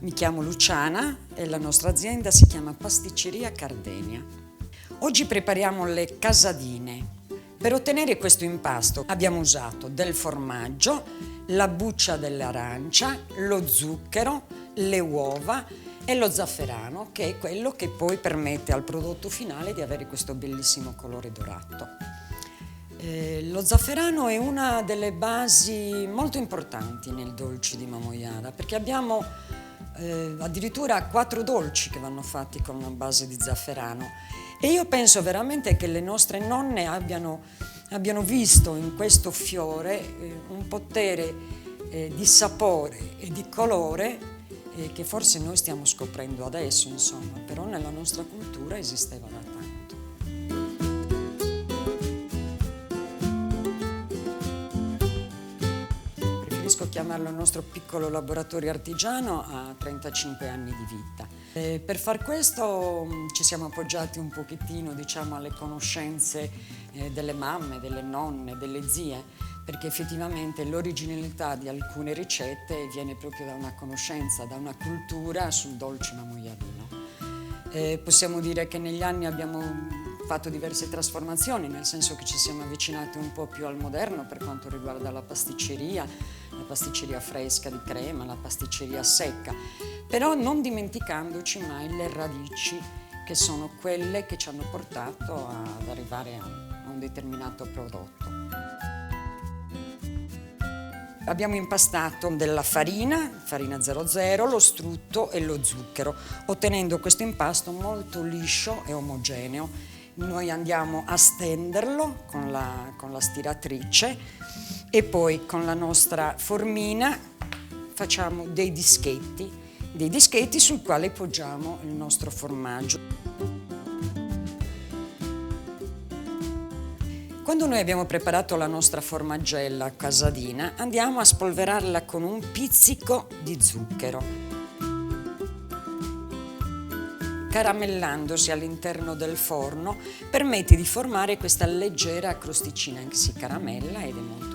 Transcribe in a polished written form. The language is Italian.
Mi chiamo Luciana e la nostra azienda si chiama Pasticceria Cardenia. Oggi prepariamo le casadine. Per ottenere questo impasto abbiamo usato del formaggio, la buccia dell'arancia, lo zucchero, le uova e lo zafferano, che è quello che poi permette al prodotto finale di avere questo bellissimo colore dorato. Lo zafferano è una delle basi molto importanti nei dolci di Mamoiara, perché abbiamo addirittura 4 dolci che vanno fatti con una base di zafferano, e io penso veramente che le nostre nonne abbiano visto in questo fiore un potere di sapore e di colore che forse noi stiamo scoprendo adesso, insomma, però nella nostra cultura esisteva da tanto. Preferisco chiamarlo il nostro piccolo laboratorio artigiano, a 35 anni di vita. Per far questo ci siamo appoggiati un pochettino, diciamo, alle conoscenze delle mamme, delle nonne, delle zie, perché effettivamente l'originalità di alcune ricette viene proprio da una conoscenza, da una cultura sul dolce mamoiarino. Possiamo dire che negli anni abbiamo fatto diverse trasformazioni, nel senso che ci siamo avvicinati un po' più al moderno per quanto riguarda la pasticceria fresca di crema, la pasticceria secca, però non dimenticandoci mai le radici, che sono quelle che ci hanno portato ad arrivare a un determinato prodotto. Abbiamo impastato della farina 00, lo strutto e lo zucchero, ottenendo questo impasto molto liscio e omogeneo. Noi andiamo a stenderlo con la stiratrice e poi con la nostra formina facciamo dei dischetti sul quale poggiamo il nostro formaggio. Quando noi abbiamo preparato la nostra formaggella casadina, andiamo a spolverarla con un pizzico di zucchero. Caramellandosi all'interno del forno, permette di formare questa leggera crosticina che si caramella ed è molto